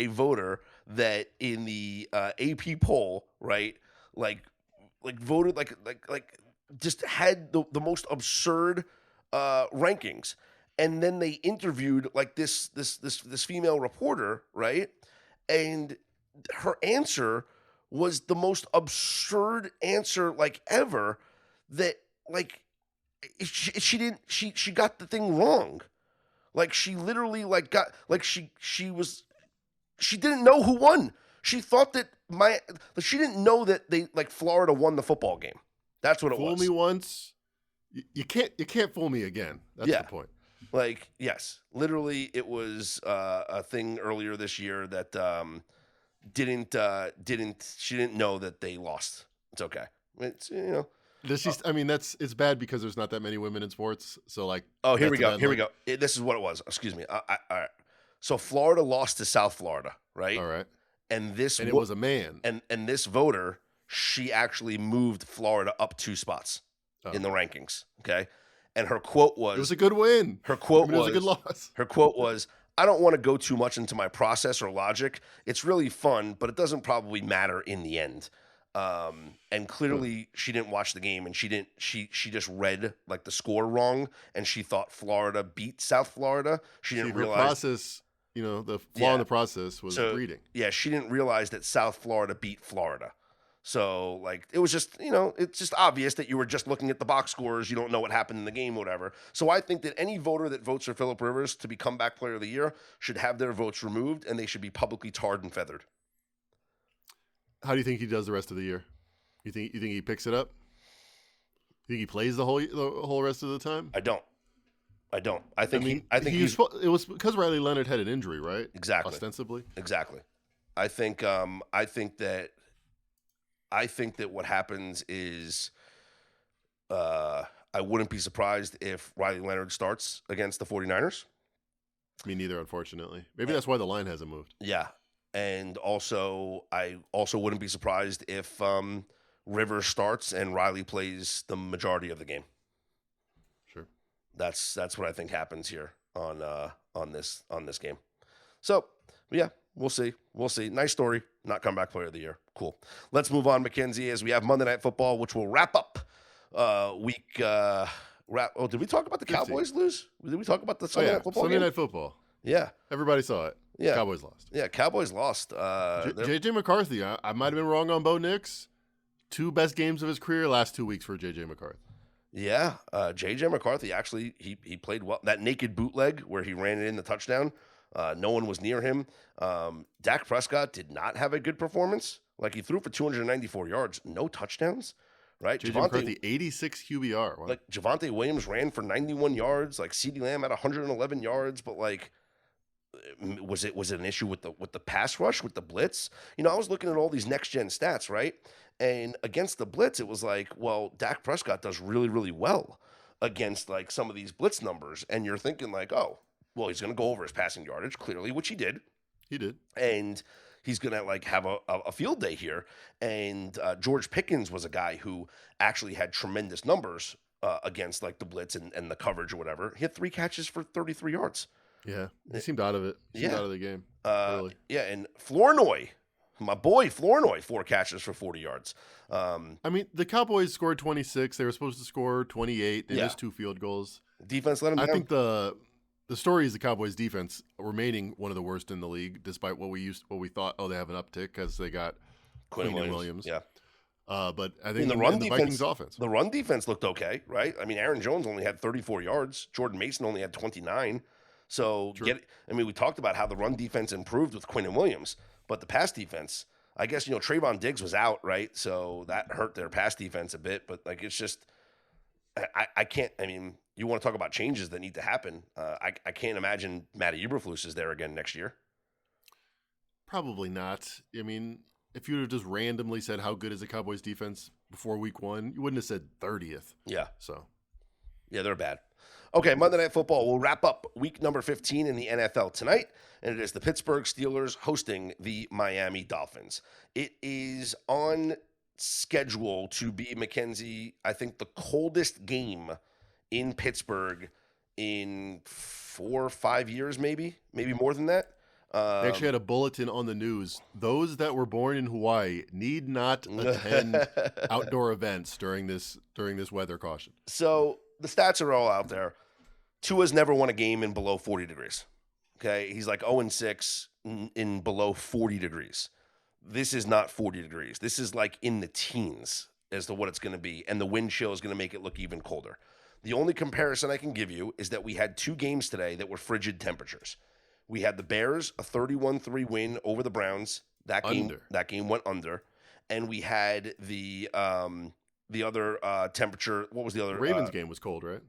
voter that in the AP poll, right? Like voted like just had the most absurd rankings. And then they interviewed like this female reporter, right? And her answer was the most absurd answer like ever. That like she got the thing wrong. Like she literally like got like she didn't know who won. She thought that she didn't know that they like Florida won the football game. That's what it was. Fool me once, you can't fool me again. That's the point. Like, yes, literally, it was a thing earlier this year that she didn't know that they lost. It's okay. It's it's bad because there's not that many women in sports. So like, oh, here we go. This is what it was. Excuse me. All right. So Florida lost to South Florida, right? All right. And it was a man. And this voter, she actually moved Florida up 2 spots in the rankings. Okay. And her quote was, "It was a good win." Her quote was, "It was a good loss." Her quote was, "I don't want to go too much into my process or logic. It's really fun, but it doesn't probably matter in the end." And clearly, she didn't watch the game, and she just read like the score wrong, and she thought Florida beat South Florida. She didn't realize her process. The flaw in the process was reading. Yeah, she didn't realize that South Florida beat Florida. So, like, it was just, it's just obvious that you were just looking at the box scores. You don't know what happened in the game, whatever. So I think that any voter that votes for Phillip Rivers to be comeback player of the year should have their votes removed, and they should be publicly tarred and feathered. How do you think he does the rest of the year? You think he picks it up? You think he plays the whole rest of the time? I don't. I think it was because Riley Leonard had an injury, right? Exactly. Ostensibly. Exactly. I think that what happens is I wouldn't be surprised if Riley Leonard starts against the 49ers. Me neither, unfortunately. Maybe that's why the line hasn't moved. Yeah. And also, I also wouldn't be surprised if Rivers starts and Riley plays the majority of the game. Sure. That's what I think happens here on this game. So, yeah. We'll see. Nice story. Not comeback player of the year. Cool. Let's move on, Mackenzie, as we have Monday Night Football, which will wrap up week. Did we talk about the 15. Cowboys lose? Did we talk about the Sunday Night Football? Sunday Night Football. Yeah. Everybody saw it. Yeah. Cowboys lost. Yeah, Cowboys lost. J.J. McCarthy. I might have been wrong on Bo Nix. 2 best games of his career last 2 weeks for J.J. McCarthy. Yeah. J.J. McCarthy, actually, he played well. That naked bootleg where he ran it in the touchdown. No one was near him. Dak Prescott did not have a good performance. Like, he threw for 294 yards, no touchdowns, right? J.J. McCarthy, 86 QBR. Wow. Like, Javonte Williams ran for 91 yards. Like, CeeDee Lamb had 111 yards. But, like, was it an issue with the pass rush, with the blitz? I was looking at all these next-gen stats, right? And against the blitz, it was like, well, Dak Prescott does really, really well against, like, some of these blitz numbers. And you're thinking, like, oh, well, he's going to go over his passing yardage, clearly, which he did. He did. And he's going to, like, have a field day here. And George Pickens was a guy who actually had tremendous numbers against, like, the blitz and the coverage or whatever. He had 3 catches for 33 yards. Yeah, he seemed out of it. He seemed out of the game. Early. Yeah, and Flournoy, my boy Flournoy, 4 catches for 40 yards. The Cowboys scored 26. They were supposed to score 28. They missed 2 field goals. Defense let them down. I think the story is the Cowboys' defense remaining one of the worst in the league, despite what we thought. Oh, they have an uptick because they got Quinn Williams. Yeah. But I think the Vikings offense. The run defense looked okay, right? I mean, Aaron Jones only had 34 yards. Jordan Mason only had 29. So, we talked about how the run defense improved with Quinn and Williams, but the pass defense, I guess, Trayvon Diggs was out, right? So that hurt their pass defense a bit. But, like, it's just I can't – I mean, you want to talk about changes that need to happen. I can't imagine Matty Eberflus is there again next year. Probably not. I mean, if you would have just randomly said how good is the Cowboys defense before week 1, you wouldn't have said 30th. Yeah. So, yeah, they're bad. Okay, Monday Night Football. We'll wrap up week number 15 in the NFL tonight, and it is the Pittsburgh Steelers hosting the Miami Dolphins. It is on schedule to be, Mackenzie, I think the coldest game in Pittsburgh in 4 or 5 years, maybe more than that. They actually had a bulletin on the news. Those that were born in Hawaii need not attend outdoor events during this weather caution. So the stats are all out there. Tua's never won a game in below 40 degrees. Okay, he's like 0-6 in below 40 degrees. This is not 40 degrees. This is like in the teens as to what it's going to be, and the wind chill is going to make it look even colder. The only comparison I can give you is that we had 2 games today that were frigid temperatures. We had the Bears, a 31-3 win over the Browns. That game went under. And we had the other temperature. What was the other? The Ravens game was cold, right?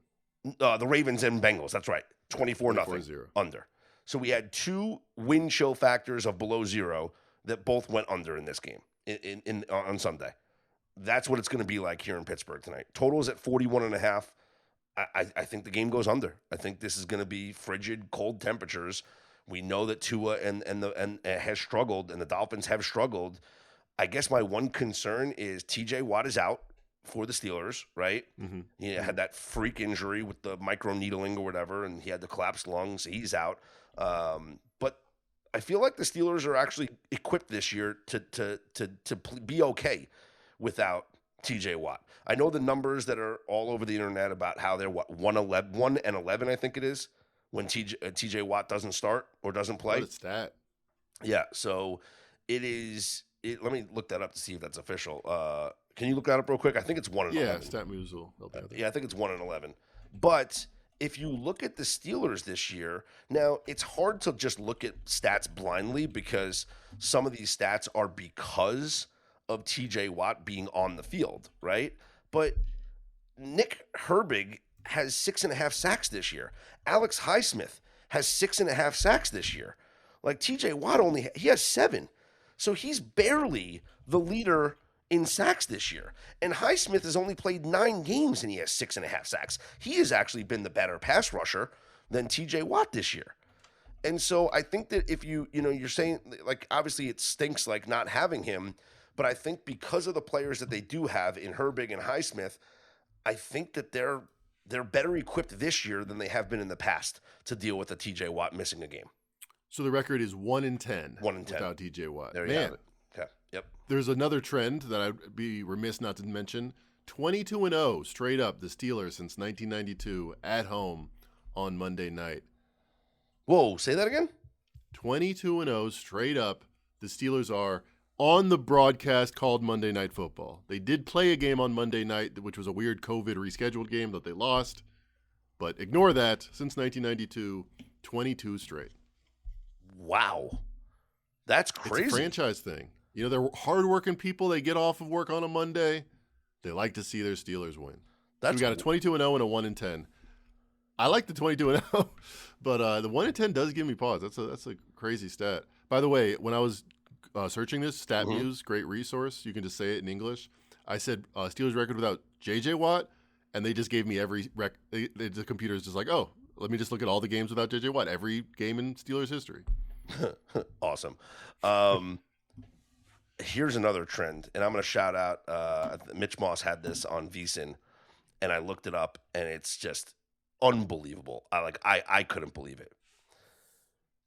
The Ravens and Bengals. That's right. 24-0 under. So we had 2 wind chill factors of below 0 that both went under in this game on Sunday. That's what it's going to be like here in Pittsburgh tonight. Total is at 41.5. I think the game goes under. I think this is going to be frigid, cold temperatures. We know that Tua and has struggled, and the Dolphins have struggled. I guess my one concern is T.J. Watt is out for the Steelers, right? Mm-hmm. He had that freak injury with the microneedling or whatever, and he had the collapsed lungs. He's out. But I feel like the Steelers are actually equipped this year to be okay without T.J. Watt. I know the numbers that are all over the internet about how they're 1-11, I think it is, when T.J. Watt doesn't start or doesn't play. What is that? Yeah, so it is. Let me look that up to see if that's official. Can you look that up real quick? I think it's 1-11. Yeah, StatMoves will help out. Yeah, I think it's 1-11. But if you look at the Steelers this year, now it's hard to just look at stats blindly because some of these stats are because of T.J. Watt being on the field, right? But Nick Herbig has 6.5 sacks this year. Alex Highsmith has 6.5 sacks this year. Like T.J. Watt he has 7. So he's barely the leader in sacks this year. And Highsmith has only played 9 games and he has 6.5 sacks. He has actually been the better pass rusher than T.J. Watt this year. And so I think that if you're saying, like, obviously it stinks like not having him, but I think because of the players that they do have in Herbig and Highsmith, I think that they're better equipped this year than they have been in the past to deal with a T.J. Watt missing a game. So the record is 1-10. 1-10 without T.J. Watt. There you have it. Okay. Yep. There's another trend that I'd be remiss not to mention. 22-0 straight up, the Steelers since 1992 at home on Monday night. Whoa, say that again? 22-0 straight up, the Steelers are on the broadcast called Monday Night Football. They did play a game on Monday night, which was a weird COVID rescheduled game that they lost. But ignore that. Since 1992, 22 straight. Wow. That's crazy. It's a franchise thing. They're hardworking people. They get off of work on a Monday. They like to see their Steelers win. So we got a 22-0 and a 1-10. I like the 22-0, but the 1-10 does give me pause. That's a crazy stat. By the way, when I was searching this, StatMuse, great resource. You can just say it in English. I said Steelers record without J.J. Watt, and they just gave me every the computer's just like, oh, let me just look at all the games without J.J. Watt, every game in Steelers history. Awesome. Here's another trend, and I'm going to shout out Mitch Moss had this on VSiN, and I looked it up, and it's just unbelievable. I couldn't believe it.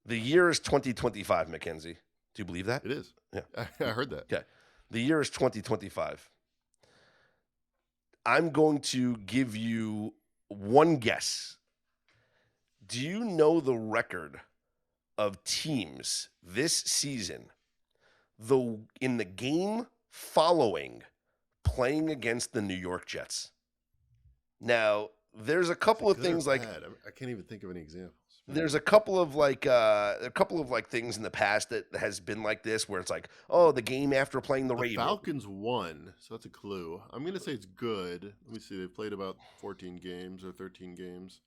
The year is 2025, Mackenzie. Do you believe that? It is. Yeah. I heard that. Okay. The year is 2025. I'm going to give you one guess. Do you know the record of teams this season, in the game following playing against the New York Jets? Now, there's a couple of things like... I can't even think of any examples. there's a couple of things in the past that has been like this, where it's like, oh, the game after playing the Ravens. Falcons won, so that's a clue. I'm going to say it's good. Let me see. They've played about 14 games or 13 games.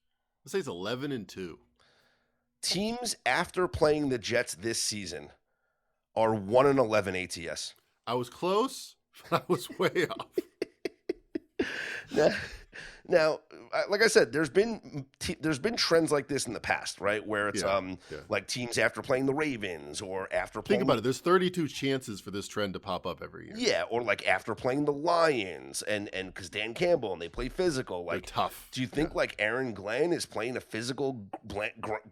Let's say it's 11-2. Teams after playing the Jets this season are 1-11 ATS. I was close, but I was way off. Now, like I said, there's been trends like this in the past, right? Where it's like teams after playing the Ravens or after playing. Think about it. There's 32 chances for this trend to pop up every year. Yeah, or like after playing the Lions and because Dan Campbell and they play physical. Like, they're tough. Do you think like Aaron Glenn is playing a physical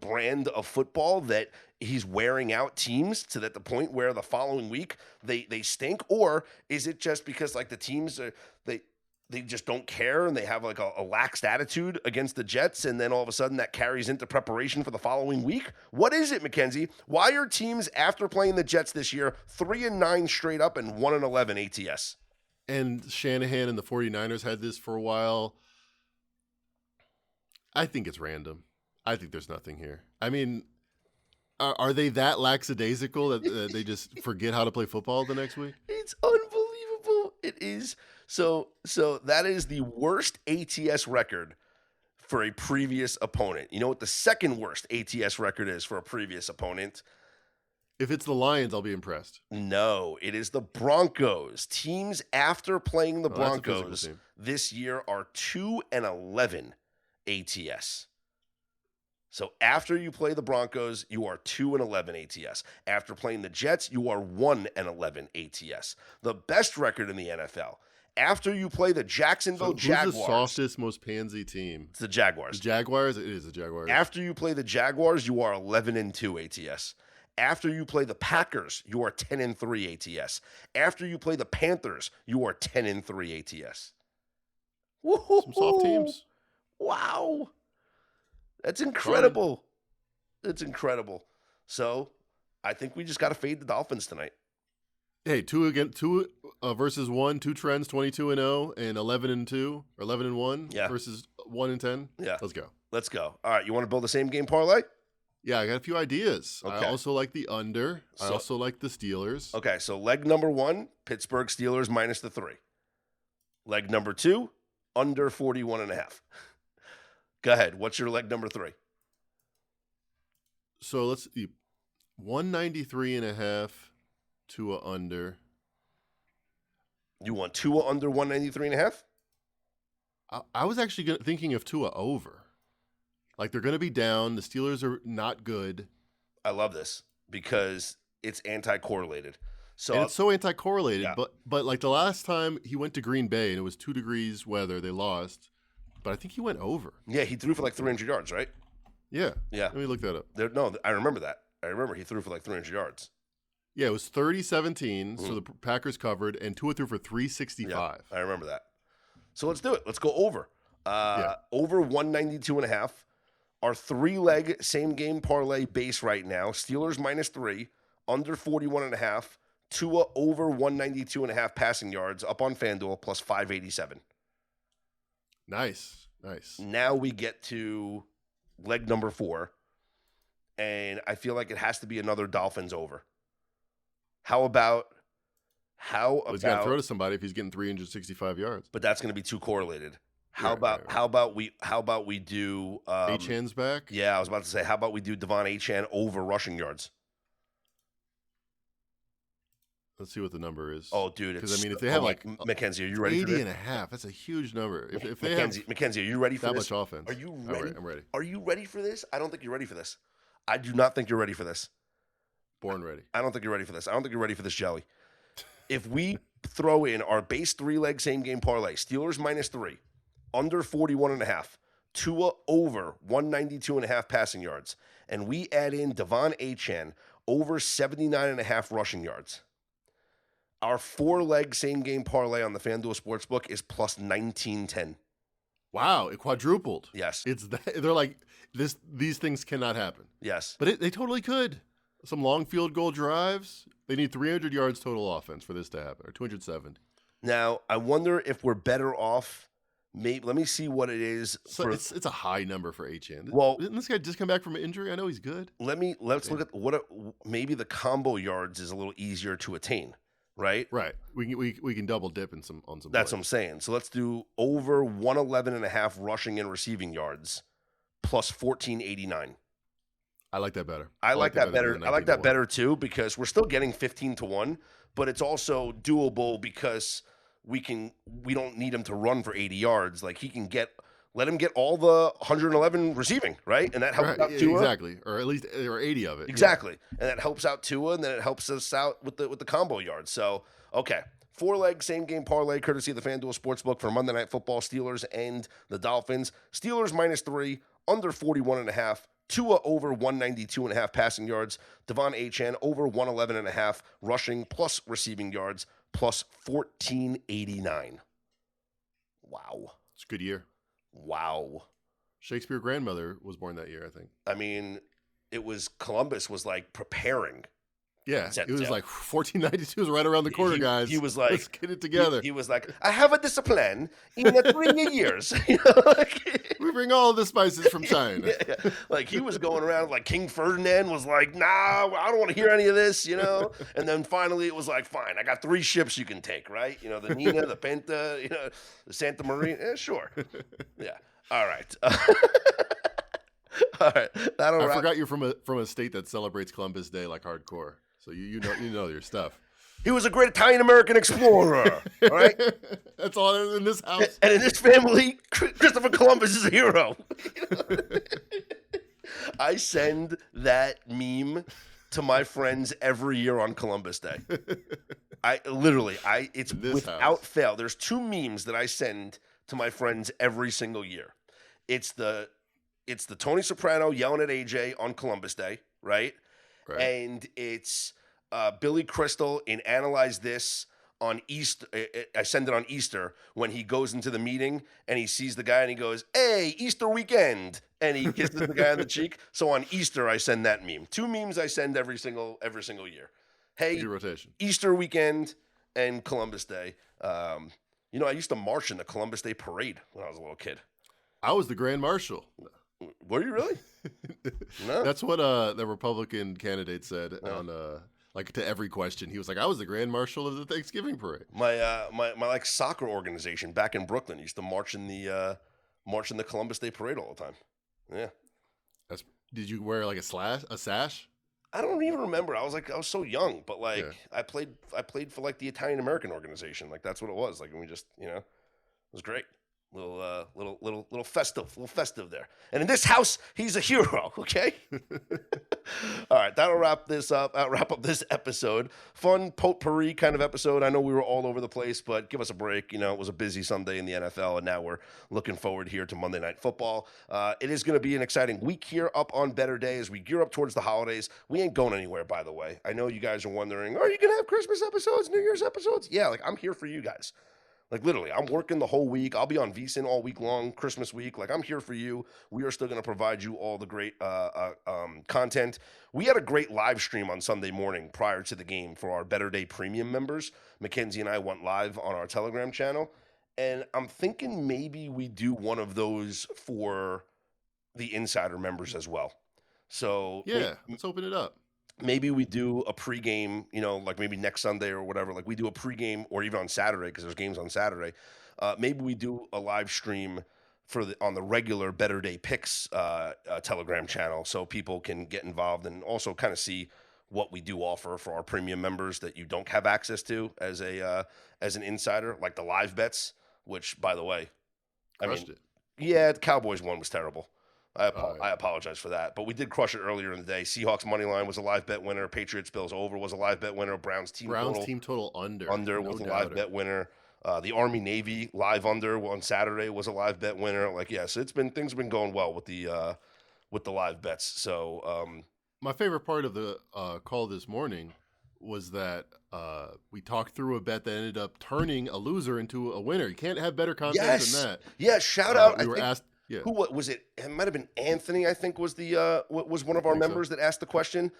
brand of football that he's wearing out teams to the point where the following week they stink? Or is it just because like the teams are they just don't care and they have like a laxed attitude against the Jets, and then all of a sudden that carries into preparation for the following week? What is it, Mackenzie? Why are teams after playing the Jets this year 3-9 straight up and 1-11 ATS? And Shanahan and the 49ers had this for a while. I think it's random. I think there's nothing here. I mean, are they that lackadaisical that they just forget how to play football the next week? It's unbelievable. It is. So that is the worst ATS record for a previous opponent. You know what the second worst ATS record is for a previous opponent? If it's the Lions, I'll be impressed. No, it is the Broncos. Teams after playing the that's a physical Broncos team. this year are 2-11 ATS. So after you play the Broncos, you are 2-11 ATS. After playing the Jets, you are 1-11 ATS. The best record in the NFL. After you play the Jacksonville Jaguars. Who's the softest, most pansy team? It's the Jaguars. The Jaguars? It is the Jaguars. After you play the Jaguars, you are 11-2 ATS. After you play the Packers, you are 10-3 ATS. After you play the Panthers, you are 10-3 ATS. Woo-hoo-hoo. Some soft teams. Wow. That's incredible. That's incredible. So I think we just got to fade the Dolphins tonight. Hey, two versus 1, 2 trends, 22-0 and 11-2 or 11-1 versus 1-10. Yeah. Let's go. All right. You want to build the same game parlay? Yeah, I got a few ideas. Okay. I also like the under. I also like the Steelers. Okay. So leg number 1, Pittsburgh Steelers -3. Leg number 2, under 41.5. Go ahead. What's your leg number 3? So let's see. 193.5. Tua under. You want Tua under 193.5? I was actually thinking of Tua over. Like they're going to be down. The Steelers are not good. I love this because it's anti-correlated. So and it's so anti-correlated. Yeah. But like the last time he went to Green Bay and it was 2 degrees weather, they lost. But I think he went over. Yeah, he threw for like 300 yards, right? Yeah. Let me look that up. No, I remember that. I remember he threw for like 300 yards. Yeah, it was 30-17, so the Packers covered, and Tua threw for 365. Yeah, I remember that. So let's do it. Let's go over. Over 192.5. Our 3-leg same-game parlay base right now, Steelers -3, under 41.5, Tua over 192.5 passing yards, up on FanDuel, plus 587. Nice. Now we get to leg number 4, and I feel like it has to be another Dolphins over. How about he's got to throw to somebody if he's getting 365 yards. But that's going to be too correlated. How about we do Achan's back? Yeah, I was about to say, how about we do Devon Achan over rushing yards? Let's see what the number is. Oh, dude, because I mean, if they have like Mackenzie, are you ready? 80.5. That's a huge number. If they Mackenzie, are you ready for that this? much offense? Are you ready? I'm ready. Are you ready for this? I don't think you're ready for this. I do not think you're ready for this. Born ready. I don't think you're ready for this. I don't think you're ready for this, Jelly. If we throw in our base 3-leg same-game parlay, Steelers -3, under 41.5, Tua over 192.5 passing yards, and we add in Devon Achan over 79.5 rushing yards, our 4-leg same-game parlay on the FanDuel Sportsbook is plus 1910. Wow, it quadrupled. Yes. They're like, these things cannot happen. Yes. But they totally could. Some long field goal drives. They need 300 yards total offense for this to happen, or 270. Now, I wonder if we're better off Maybe let me see what it is. So it's a high number for Achane. Well, didn't this guy just come back from an injury? I know he's good. Let's look at maybe the combo yards is a little easier to attain, right? Right. We can double dip on some. That's plays. what I'm saying. So let's do over 111.5 rushing and receiving yards plus 1489. I like that better. I like that better. I like that better too, because we're still getting 15-1, but it's also doable because we don't need him to run for 80 yards. Like let him get all the 111 receiving, right? And that helps out Tua. Exactly. Or at least 80 of it. Exactly. Yeah. And that helps out Tua, and then it helps us out with the combo yards. So, okay. 4-leg same game parlay, courtesy of the FanDuel Sportsbook for Monday Night Football, Steelers and the Dolphins. Steelers -3, under 41.5. Tua over 192.5 passing yards. Devon Achane over 111.5 rushing plus receiving yards plus 1489. Wow. It's a good year. Wow. Shakespeare's grandmother was born that year, I think. I mean, Columbus was like preparing. Yeah, it was like 1492 was right around the corner, guys. He was like, let's get it together. He was like, I have a discipline in the 3 years. We bring all the spices from China. Yeah. Like he was going around like King Ferdinand was like, nah, I don't want to hear any of this, And then finally it was like, fine, I got 3 ships you can take, right? The Nina, the Penta, the Santa Maria. Yeah, sure. Yeah. All right. All right. I forgot you're from a state that celebrates Columbus Day like hardcore. So you know your stuff. He was a great Italian-American explorer, all right? That's all in this house. And in this family, Christopher Columbus is a hero. I send that meme to my friends every year on Columbus Day. It's without fail. There's 2 memes that I send to my friends every single year. It's the Tony Soprano yelling at AJ on Columbus Day, right? And it's Billy Crystal in Analyze This on Easter. I send it on Easter when he goes into the meeting and he sees the guy and he goes, "Hey, Easter weekend," and he kisses the guy on the cheek. So on Easter, I send that meme. 2 memes I send every single year. Hey, rotation. Easter weekend and Columbus Day. I used to march in the Columbus Day parade when I was a little kid. I was the Grand Marshal. Were you really? No. That's what the Republican candidate said on to every question. He was like, "I was the Grand Marshal of the Thanksgiving parade." My like soccer organization back in Brooklyn used to march in the Columbus Day parade all the time. Yeah. Did you wear like a sash? I don't even remember. I was so young, but I played for like the Italian American organization. Like that's what it was. Like we just it was great. Little festive there. And in this house, he's a hero. Okay. All right, that'll wrap up this episode. Fun potpourri kind of episode. I know we were all over the place, but give us a break. It was a busy Sunday in the NFL, and now we're looking forward here to Monday Night Football. It is going to be an exciting week here up on Better Day as we gear up towards the holidays. We ain't going anywhere, by the way. I know you guys are wondering, are you going to have Christmas episodes, New Year's episodes? Yeah, I'm here for you guys. Like, literally, I'm working the whole week. I'll be on VSiN all week long, Christmas week. Like, I'm here for you. We are still going to provide you all the great content. We had a great live stream on Sunday morning prior to the game for our Better Day Premium members. Mackenzie and I went live on our Telegram channel. And I'm thinking maybe we do one of those for the Insider members as well. So, yeah, let's open it up. Maybe we do a pregame, like maybe next Sunday or whatever. Like we do a pregame, or even on Saturday because there's games on Saturday. Maybe we do a live stream on the regular Better Day Picks Telegram channel, so people can get involved and also kind of see what we do offer for our premium members that you don't have access to as an insider, like the live bets. Which, by the way, yeah, the Cowboys one was terrible. I apologize for that. But we did crush it earlier in the day. Seahawks money line was a live bet winner. Patriots Bills over was a live bet winner. Browns team total under was a live bet winner. The Army Navy live under on Saturday was a live bet winner. So things have been going well with the live bets. So my favorite part of the call this morning was that we talked through a bet that ended up turning a loser into a winner. You can't have better content than that. Yeah, shout out. We were asked. Yeah. Who was it? It might have been Anthony. I think was was one of our members that asked the question.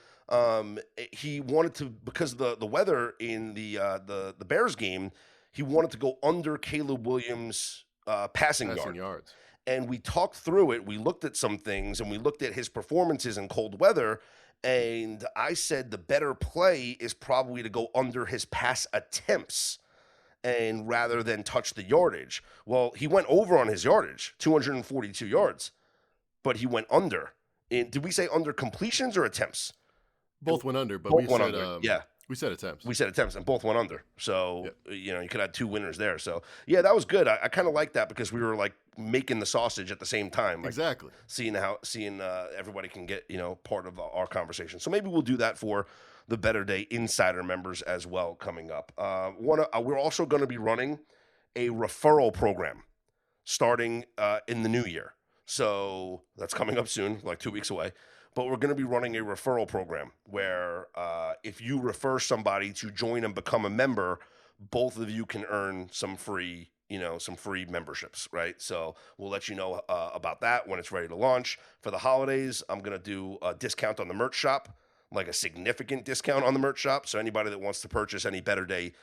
He wanted to, because of the weather in the Bears game, he wanted to go under Caleb Williams passing yards. And we talked through it. We looked at some things, and we looked at his performances in cold weather. And I said the better play is probably to go under his pass attempts and rather than touch the yardage. Well, he went over on his yardage, 242 yards, but he went under. Did we say under completions or attempts? Both went under, but both we went said under. Yeah. We said attempts. We said attempts, and both went under. So, you could have 2 winners there. So, yeah, that was good. I kind of like that because we were, like, making the sausage at the same time. Like, exactly. Seeing everybody can get, part of our conversation. So maybe we'll do that for the Better Day Insider members as well coming up. We're also going to be running a referral program starting in the new year. So that's coming up soon, like 2 weeks away. But we're going to be running a referral program where if you refer somebody to join and become a member, both of you can earn some free memberships, right? So we'll let you know about that when it's ready to launch. For the holidays, I'm going to do a discount on the merch shop, like a significant discount on the merch shop. So anybody that wants to purchase any Better Day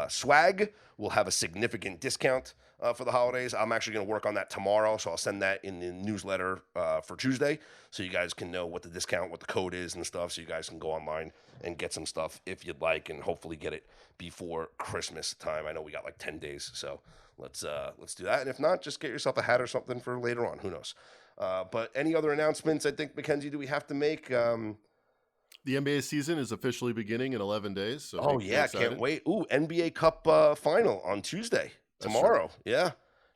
swag will have a significant discount for the holidays. I'm actually going to work on that tomorrow, so I'll send that in the newsletter for Tuesday so you guys can know what the discount, what the code is and stuff, so you guys can go online and get some stuff if you'd like and hopefully get it before Christmas time. I know we got like 10 days, so let's do that. And if not, just get yourself a hat or something for later on. Who knows? But any other announcements, I think, Mackenzie, do we have to make? The NBA season is officially beginning in 11 days. So can't wait. Ooh, NBA Cup final on Tuesday. Tomorrow, yeah.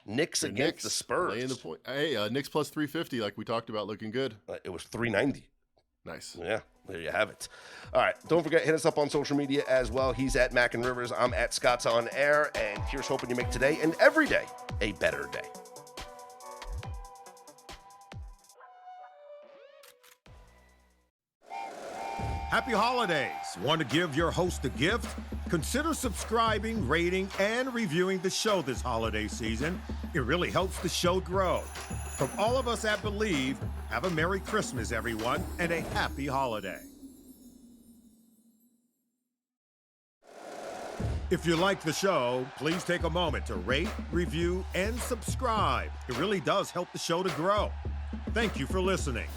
Knicks against the Spurs. Laying the point. Hey, Knicks plus 350, like we talked about, looking good. It was 390. Nice. Yeah, there you have it. All right, don't forget, hit us up on social media as well. He's at Mac and Rivers. I'm at Scott's On Air. And here's hoping you make today and every day a better day. Happy holidays. Want to give your host a gift? Consider subscribing, rating, and reviewing the show this holiday season. It really helps the show grow. From all of us at Believe, have a Merry Christmas, everyone, and a happy holiday. If you like the show, please take a moment to rate, review, and subscribe. It really does help the show to grow. Thank you for listening.